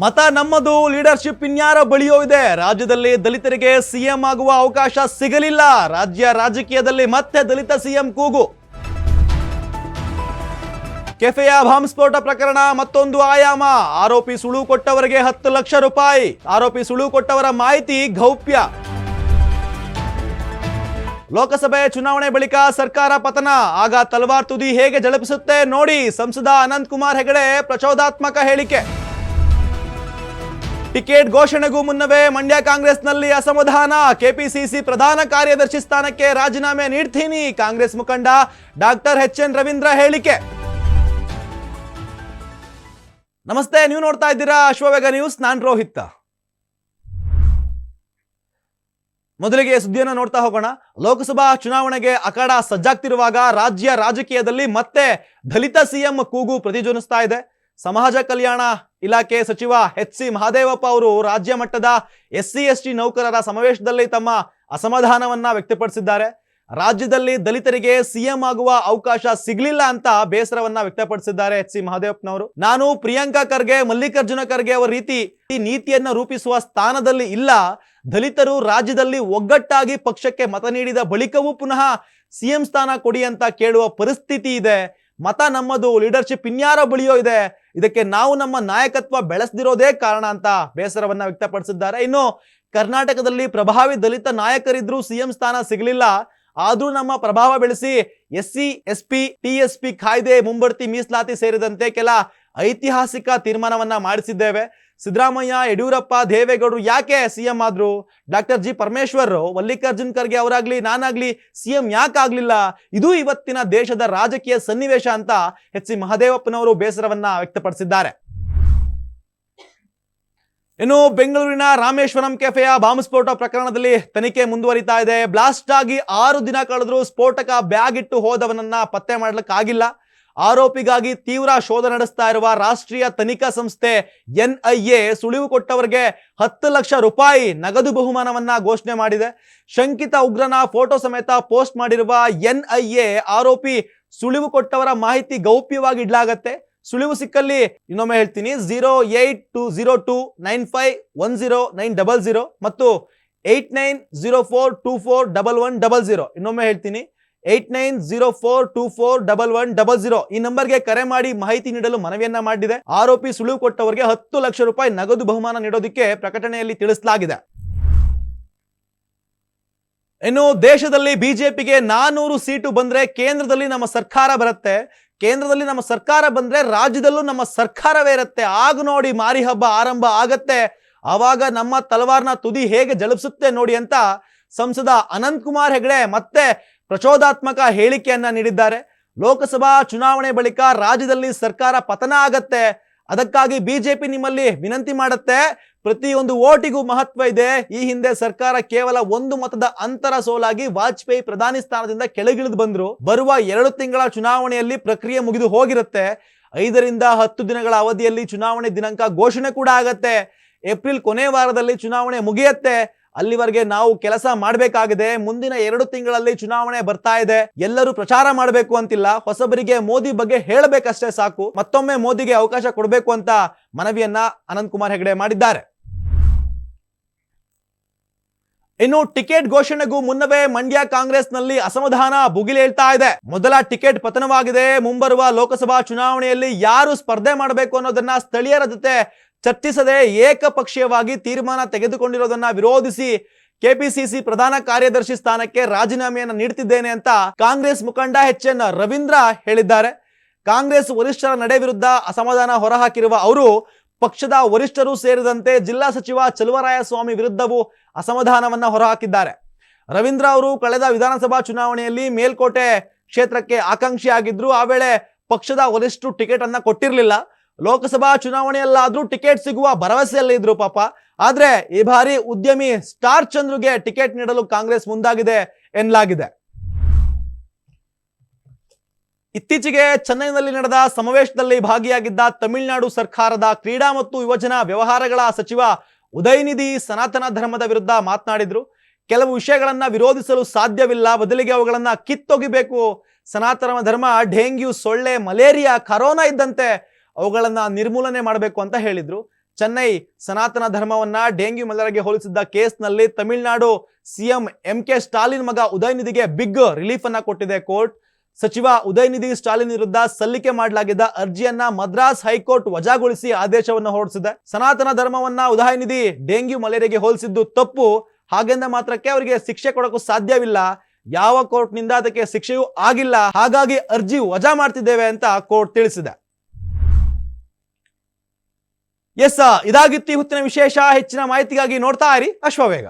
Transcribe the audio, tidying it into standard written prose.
ಮತ ನಮ್ಮದು, ಲೀಡರ್ಶಿಪ್ ಇನ್ಯಾರ ಬಳಿಯೋ ಇದೆ. ರಾಜ್ಯದಲ್ಲಿ ದಲಿತರಿಗೆ ಸಿಎಂ ಆಗುವ ಅವಕಾಶ ಸಿಗಲಿಲ್ಲ. ರಾಜ್ಯ ರಾಜಕೀಯದಲ್ಲಿ ಮತ್ತೆ ದಲಿತ ಸಿಎಂ ಕೂಗು. ಕೆಫೆಯ ಬಾಂಬ್ ಸ್ಫೋಟ ಪ್ರಕರಣ ಮತ್ತೊಂದು ಆಯಾಮ. ಆರೋಪಿ ಸುಳು ಕೊಟ್ಟವರಿಗೆ 10 ಲಕ್ಷ ರೂಪಾಯಿ. ಆರೋಪಿ ಸುಳು ಕೊಟ್ಟವರ ಮಾಹಿತಿ ಗೌಪ್ಯ. ಲೋಕಸಭೆ ಚುನಾವಣೆ ಬಳಿಕ ಸರ್ಕಾರ ಪತನ, ಆಗ ತಲವಾರ್ ತುದಿ ಹೇಗೆ ಝಳಪಿಸುತ್ತೆ ನೋಡಿ. ಸಂಸದ ಅನಂತ್ ಕುಮಾರ್ ಹೆಗಡೆ ಪ್ರಚೋದಾತ್ಮಕ ಹೇಳಿಕೆ. ಟಿಕೆಟ್ ಘೋಷಣೆಗೂ ಮುನ್ನವೇ ಮಂಡ್ಯ ಕಾಂಗ್ರೆಸ್ನಲ್ಲಿ ಅಸಮಾಧಾನ. ಕೆಪಿಸಿಸಿ ಪ್ರಧಾನ ಕಾರ್ಯದರ್ಶಿ ಸ್ಥಾನಕ್ಕೆ ರಾಜೀನಾಮೆ ನೀಡ್ತೀನಿ, ಕಾಂಗ್ರೆಸ್ ಮುಖಂಡ ಡಾಕ್ಟರ್ ಎಚ್.ಎನ್. ರವೀಂದ್ರ ಹೇಳಿಕೆ. ನಮಸ್ತೆ, ನೀವು ನೋಡ್ತಾ ಇದ್ದೀರಾ ಅಶ್ವವೇಗ ನ್ಯೂಸ್. ನಾನ್ ರೋಹಿತ್. ಮೊದಲಿಗೆ ಸುದ್ದಿಯನ್ನು ನೋಡ್ತಾ ಹೋಗೋಣ. ಲೋಕಸಭಾ ಚುನಾವಣೆಗೆ ಅಖಾಡ ಸಜ್ಜಾಗ್ತಿರುವಾಗ ರಾಜ್ಯ ರಾಜಕೀಯದಲ್ಲಿ ಮತ್ತೆ ದಲಿತ ಸಿಎಂ ಕೂಗು ಪ್ರತಿಧ್ವನಿಸ್ತಾ ಇದೆ. ಸಮಾಜ ಕಲ್ಯಾಣ ಇಲಾಖೆ ಸಚಿವ ಎಚ್.ಸಿ. ಮಹದೇವಪ್ಪ ಅವರು ರಾಜ್ಯ ಮಟ್ಟದ SC/ST ನೌಕರರ ಸಮಾವೇಶದಲ್ಲಿ ತಮ್ಮ ಅಸಮಾಧಾನವನ್ನ ವ್ಯಕ್ತಪಡಿಸಿದ್ದಾರೆ. ರಾಜ್ಯದಲ್ಲಿ ದಲಿತರಿಗೆ ಸಿಎಂ ಆಗುವ ಅವಕಾಶ ಸಿಗ್ಲಿಲ್ಲ ಅಂತ ಬೇಸರವನ್ನ ವ್ಯಕ್ತಪಡಿಸಿದ್ದಾರೆ ಎಚ್.ಸಿ. ಮಹದೇವಪ್ಪನವರು. ನಾನು ಪ್ರಿಯಾಂಕಾ ಖರ್ಗೆ, ಮಲ್ಲಿಕಾರ್ಜುನ ಖರ್ಗೆ ಅವರ ಈ ನೀತಿಯನ್ನ ರೂಪಿಸುವ ಸ್ಥಾನದಲ್ಲಿ ಇಲ್ಲ. ದಲಿತರು ರಾಜ್ಯದಲ್ಲಿ ಒಗ್ಗಟ್ಟಾಗಿ ಪಕ್ಷಕ್ಕೆ ಮತ ನೀಡಿದ ಬಳಿಕವೂ ಪುನಃ ಸಿಎಂ ಸ್ಥಾನ ಕೊಡಿ ಅಂತ ಕೇಳುವ ಪರಿಸ್ಥಿತಿ ಇದೆ. ಮತ ನಮ್ಮದು, ಲೀಡರ್ಶಿಪ್ ಇನ್ಯಾರ ಬಳಿಯೋ ಇದೆ. ಇದಕ್ಕೆ ನಾವು ನಮ್ಮ ನಾಯಕತ್ವ ಬೆಳೆಸದಿರೋದೇ ಕಾರಣ ಅಂತ ಬೇಸರವನ್ನ ವ್ಯಕ್ತಪಡಿಸಿದ್ದಾರೆ. ಇನ್ನು ಕರ್ನಾಟಕದಲ್ಲಿ ಪ್ರಭಾವಿ ದಲಿತ ನಾಯಕರಿದ್ರು ಸಿಎಂ ಸ್ಥಾನ ಸಿಗಲಿಲ್ಲ. ಆದ್ರೂ ನಮ್ಮ ಪ್ರಭಾವ ಬೆಳೆಸಿ SC/SP TSP ಕಾಯ್ದೆ, ಮುಂಬಡ್ತಿ ಮೀಸಲಾತಿ ಸೇರಿದಂತೆ ಕೆಲ ಐತಿಹಾಸಿಕ ತೀರ್ಮಾನವನ್ನ ಮಾಡಿಸಿದ್ದೇವೆ. ಸಿದ್ದರಾಮಯ್ಯ, ಯಡಿಯೂರಪ್ಪ, ದೇವೇಗೌಡರು ಯಾಕೆ ಸಿಎಂ ಆದ್ರು? ಡಾಕ್ಟರ್ ಜಿ ಪರಮೇಶ್ವರ್, ಮಲ್ಲಿಕಾರ್ಜುನ್ ಖರ್ಗೆ ಅವರಾಗ್ಲಿ ನಾನಾಗ್ಲಿ ಸಿಎಂ ಯಾಕಾಗ್ಲಿಲ್ಲ? ಇದು ಇವತ್ತಿನ ದೇಶದ ರಾಜಕೀಯ ಸನ್ನಿವೇಶ ಅಂತ ಎಚ್.ಸಿ. ಮಹದೇವಪ್ಪನವರು ಬೇಸರವನ್ನ ವ್ಯಕ್ತಪಡಿಸಿದ್ದಾರೆ. ಇನ್ನು ಬೆಂಗಳೂರಿನ ರಾಮೇಶ್ವರಂ ಕೆಫೆಯ ಬಾಂಬ್ ಸ್ಫೋಟ ಪ್ರಕರಣದಲ್ಲಿ ತನಿಖೆ ಮುಂದುವರಿತಾ ಇದೆ. ಬ್ಲಾಸ್ಟ್ ಆಗಿ 6 ದಿನ ಕಳೆದರೂ ಸ್ಫೋಟಕ ಬ್ಯಾಗ್ ಇಟ್ಟು ಹೋದವನನ್ನ ಪತ್ತೆ ಮಾಡಲಿಕ್ಕಾಗಿಲ್ಲ. ಆರೋಪಿಗಾಗಿ ತೀವ್ರ ಶೋಧ ನಡೆಸ್ತಾ ಇರುವ ರಾಷ್ಟ್ರೀಯ ತನಿಖಾ ಸಂಸ್ಥೆ NIA ಸುಳಿವು ಕೊಟ್ಟವರಿಗೆ 10 ಲಕ್ಷ ರೂಪಾಯಿ ನಗದು ಬಹುಮಾನವನ್ನ ಘೋಷಣೆ ಮಾಡಿದೆ. ಶಂಕಿತ ಉಗ್ರನ ಫೋಟೋ ಸಮೇತ ಪೋಸ್ಟ್ ಮಾಡಿರುವ NIA ಆರೋಪಿ ಸುಳಿವು ಕೊಟ್ಟವರ ಮಾಹಿತಿ ಗೌಪ್ಯವಾಗಿ ಇಡಲಾಗತ್ತೆ. ಸುಳಿವು ಸಿಕ್ಕಲ್ಲಿ ಇನ್ನೊಮ್ಮೆ ಹೇಳ್ತೀನಿ, 082029510900 ಮತ್ತು 8904241100. ಇನ್ನೊಮ್ಮೆ ಹೇಳ್ತೀನಿ, 8904241100 ಈ ನಂಬರ್ಗೆ ಕರೆ ಮಾಡಿ ಮಾಹಿತಿ ನೀಡಲು ಮನವಿಯನ್ನ ಮಾಡಿದೆ. ಆರೋಪಿ ಸುಳಿವು ಕೊಟ್ಟವರಿಗೆ 10 ಲಕ್ಷ ರೂಪಾಯಿ ನಗದು ಬಹುಮಾನ ನೀಡೋದಕ್ಕೆ ಪ್ರಕಟಣೆಯಲ್ಲಿ ತಿಳಿಸಲಾಗಿದೆ. ಇನ್ನು ದೇಶದಲ್ಲಿ ಬಿಜೆಪಿಗೆ 400 ಸೀಟು ಬಂದ್ರೆ ಕೇಂದ್ರದಲ್ಲಿ ನಮ್ಮ ಸರ್ಕಾರ ಬರುತ್ತೆ. ಕೇಂದ್ರದಲ್ಲಿ ನಮ್ಮ ಸರ್ಕಾರ ಬಂದ್ರೆ ರಾಜ್ಯದಲ್ಲೂ ನಮ್ಮ ಸರ್ಕಾರವೇ ಇರುತ್ತೆ. ಆಗ ನೋಡಿ ಮಾರಿ ಹಬ್ಬ ಆರಂಭ ಆಗತ್ತೆ. ಆವಾಗ ನಮ್ಮ ತಲವಾರ್ನ ತುದಿ ಹೇಗೆ ಝಳಪಿಸುತ್ತೆ ನೋಡಿ ಅಂತ ಸಂಸದ ಅನಂತ್ ಕುಮಾರ್ ಹೆಗಡೆ ಮತ್ತೆ ಪ್ರಚೋದಾತ್ಮಕ ಹೇಳಿಕೆಯನ್ನ ನೀಡಿದ್ದಾರೆ. ಲೋಕಸಭಾ ಚುನಾವಣೆ ಬಳಿಕ ರಾಜ್ಯದಲ್ಲಿ ಸರ್ಕಾರ ಪತನ ಆಗತ್ತೆ. ಅದಕ್ಕಾಗಿ ಬಿಜೆಪಿ ನಿಮ್ಮಲ್ಲಿ ವಿನಂತಿ ಮಾಡುತ್ತೆ, ಪ್ರತಿಯೊಂದು ಓಟಿಗೂ ಮಹತ್ವ ಇದೆ. ಈ ಹಿಂದೆ ಸರ್ಕಾರ ಕೇವಲ 1 ಮತದ ಅಂತರ ಸೋಲಾಗಿ ವಾಜಪೇಯಿ ಪ್ರಧಾನಿ ಸ್ಥಾನದಿಂದ ಕೆಳಗಿಳಿದು ಬಂದ್ರು. ಬರುವ 2 ತಿಂಗಳ ಚುನಾವಣೆಯಲ್ಲಿ ಪ್ರಕ್ರಿಯೆ ಮುಗಿದು ಹೋಗಿರುತ್ತೆ. 5 ರಿಂದ 10 ದಿನಗಳ ಅವಧಿಯಲ್ಲಿ ಚುನಾವಣೆ ದಿನಾಂಕ ಘೋಷಣೆ ಕೂಡ ಆಗತ್ತೆ. ಏಪ್ರಿಲ್ ಕೊನೆ ವಾರದಲ್ಲಿ ಚುನಾವಣೆ ಮುಗಿಯತ್ತೆ. ಅಲ್ಲಿವರೆಗೆ ನಾವು ಕೆಲಸ ಮಾಡಬೇಕಾಗಿದೆ. ಮುಂದಿನ 2 ತಿಂಗಳಲ್ಲಿ ಚುನಾವಣೆ ಬರ್ತಾ ಇದೆ. ಎಲ್ಲರೂ ಪ್ರಚಾರ ಮಾಡಬೇಕು ಅಂತಿಲ್ಲ, ಹೊಸಬರಿಗೆ ಮೋದಿ ಬಗ್ಗೆ ಹೇಳಬೇಕಷ್ಟೇ ಸಾಕು. ಮತ್ತೊಮ್ಮೆ ಮೋದಿಗೆ ಅವಕಾಶ ಕೊಡಬೇಕು ಅಂತ ಮನವಿಯನ್ನ ಅನಂತ್ ಕುಮಾರ್ ಹೆಗಡೆ ಮಾಡಿದ್ದಾರೆ. ಇನ್ನು ಟಿಕೆಟ್ ಘೋಷಣೆಗೂ ಮುನ್ನವೇ ಮಂಡ್ಯ ಕಾಂಗ್ರೆಸ್ನಲ್ಲಿ ಅಸಮಾಧಾನ ಭುಗಿಲೇಳ್ತಾ ಇದೆ. ಮೊದಲ ಟಿಕೆಟ್ ಪತನವಾಗಿದೆ. ಮುಂಬರುವ ಲೋಕಸಭಾ ಚುನಾವಣೆಯಲ್ಲಿ ಯಾರು ಸ್ಪರ್ಧೆ ಮಾಡಬೇಕು ಅನ್ನೋದನ್ನ ಸ್ಥಳೀಯರ ಜೊತೆ ಚರ್ಚಿಸದೆ ಏಕಪಕ್ಷೀಯವಾಗಿ ತೀರ್ಮಾನ ತೆಗೆದುಕೊಂಡಿರೋದನ್ನ ವಿರೋಧಿಸಿ ಕೆಪಿಸಿಸಿ ಪ್ರಧಾನ ಕಾರ್ಯದರ್ಶಿ ಸ್ಥಾನಕ್ಕೆ ರಾಜೀನಾಮೆಯನ್ನು ನೀಡುತ್ತಿದ್ದೇನೆ ಅಂತ ಕಾಂಗ್ರೆಸ್ ಮುಖಂಡ ಎಚ್.ಎನ್. ರವೀಂದ್ರ ಹೇಳಿದ್ದಾರೆ. ಕಾಂಗ್ರೆಸ್ ವರಿಷ್ಠರ ನಡೆ ವಿರುದ್ಧ ಅಸಮಾಧಾನ ಹೊರಹಾಕಿರುವ ಅವರು ಪಕ್ಷದ ವರಿಷ್ಠರು ಸೇರಿದಂತೆ ಜಿಲ್ಲಾ ಸಚಿವ ಚಲುವರಾಯಸ್ವಾಮಿ ವಿರುದ್ಧವೂ ಅಸಮಾಧಾನವನ್ನ ಹೊರಹಾಕಿದ್ದಾರೆ. ರವೀಂದ್ರ ಅವರು ಕಳೆದ ವಿಧಾನಸಭಾ ಚುನಾವಣೆಯಲ್ಲಿ ಮೇಲ್ಕೋಟೆ ಕ್ಷೇತ್ರಕ್ಕೆ ಆಕಾಂಕ್ಷಿಯಾಗಿದ್ರು. ಆ ವೇಳೆ ಪಕ್ಷದ ವರಿಷ್ಠರು ಟಿಕೆಟ್ ಅನ್ನ ಕೊಟ್ಟಿರಲಿಲ್ಲ. ಲೋಕಸಭಾ ಚುನಾವಣೆಯಲ್ಲಾದ್ರೂ ಟಿಕೆಟ್ ಸಿಗುವ ಭರವಸೆಯಲ್ಲಿ ಇದ್ರು ಪಾಪ. ಆದ್ರೆ ಈ ಬಾರಿ ಉದ್ಯಮಿ ಸ್ಟಾರ್ ಚಂದ್ರುಗೆ ಟಿಕೆಟ್ ನೀಡಲು ಕಾಂಗ್ರೆಸ್ ಮುಂದಾಗಿದೆ ಎನ್ನಲಾಗಿದೆ. ಇತ್ತೀಚೆಗೆ ಚೆನ್ನೈನಲ್ಲಿ ನಡೆದ ಸಮಾವೇಶದಲ್ಲಿ ಭಾಗಿಯಾಗಿದ್ದ ತಮಿಳುನಾಡು ಸರ್ಕಾರದ ಕ್ರೀಡಾ ಮತ್ತು ಯುವಜನ ವ್ಯವಹಾರಗಳ ಸಚಿವ ಉದಯನಿಧಿ ಸನಾತನ ಧರ್ಮದ ವಿರುದ್ಧ ಮಾತನಾಡಿದ್ರು. ಕೆಲವು ವಿಷಯಗಳನ್ನ ವಿರೋಧಿಸಲು ಸಾಧ್ಯವಿಲ್ಲ, ಬದಲಿಗೆ ಅವುಗಳನ್ನ ಕಿತ್ತೊಗಿಬೇಕು. ಸನಾತನ ಧರ್ಮ ಡೆಂಗ್ಯೂ, ಸೊಳ್ಳೆ, ಮಲೇರಿಯಾ, ಕರೋನಾ ಇದ್ದಂತೆ ಅವುಗಳನ್ನ ನಿರ್ಮೂಲನೆ ಮಾಡಬೇಕು ಅಂತ ಹೇಳಿದ್ರು. ಚೆನ್ನೈ ಸನಾತನ ಧರ್ಮವನ್ನ ಡೆಂಗ್ಯೂ ಮಲೇರಿಯಾಗೆ ಹೋಲಿಸಿದ್ದ ಕೇಸ್ನಲ್ಲಿ ತಮಿಳುನಾಡು ಸಿಎಂ MK ಸ್ಟಾಲಿನ್ ಮಗ ಉದಯನಿಧಿಗೆ ಬಿಗ್ ರಿಲೀಫ್ ಅನ್ನ ಕೊಟ್ಟಿದೆ ಕೋರ್ಟ್. ಸಚಿವ ಉದಯನಿಧಿ ಸ್ಟಾಲಿನ್ ವಿರುದ್ಧ ಸಲ್ಲಿಕೆ ಮಾಡಲಾಗಿದ್ದ ಅರ್ಜಿಯನ್ನ ಮದ್ರಾಸ್ ಹೈಕೋರ್ಟ್ ವಜಾಗೊಳಿಸಿ ಆದೇಶವನ್ನು ಹೊರಡಿಸಿದೆ. ಸನಾತನ ಧರ್ಮವನ್ನ ಉದಯನಿಧಿ ಡೆಂಗ್ಯೂ ಮಲೇರಿಯಾಗೆ ಹೋಲಿಸಿದ್ದು ತಪ್ಪು, ಹಾಗೆಂದ ಮಾತ್ರಕ್ಕೆ ಅವರಿಗೆ ಶಿಕ್ಷೆ ಕೊಡೋಕ್ಕೂ ಸಾಧ್ಯವಿಲ್ಲ, ಯಾವ ಕೋರ್ಟ್ ನಿಂದ ಅದಕ್ಕೆ ಶಿಕ್ಷೆಯೂ ಆಗಿಲ್ಲ, ಹಾಗಾಗಿ ಅರ್ಜಿ ವಜಾ ಮಾಡ್ತಿದ್ದೇವೆ ಅಂತ ಕೋರ್ಟ್ ತಿಳಿಸಿದೆ. ಇದಾಗಿತ್ತು ಇವತ್ತಿನ ವಿಶೇಷ. ಹೆಚ್ಚಿನ ಮಾಹಿತಿಗಾಗಿ ನೋಡ್ತಾ ಇರಿ ಅಶ್ವವೇಗ.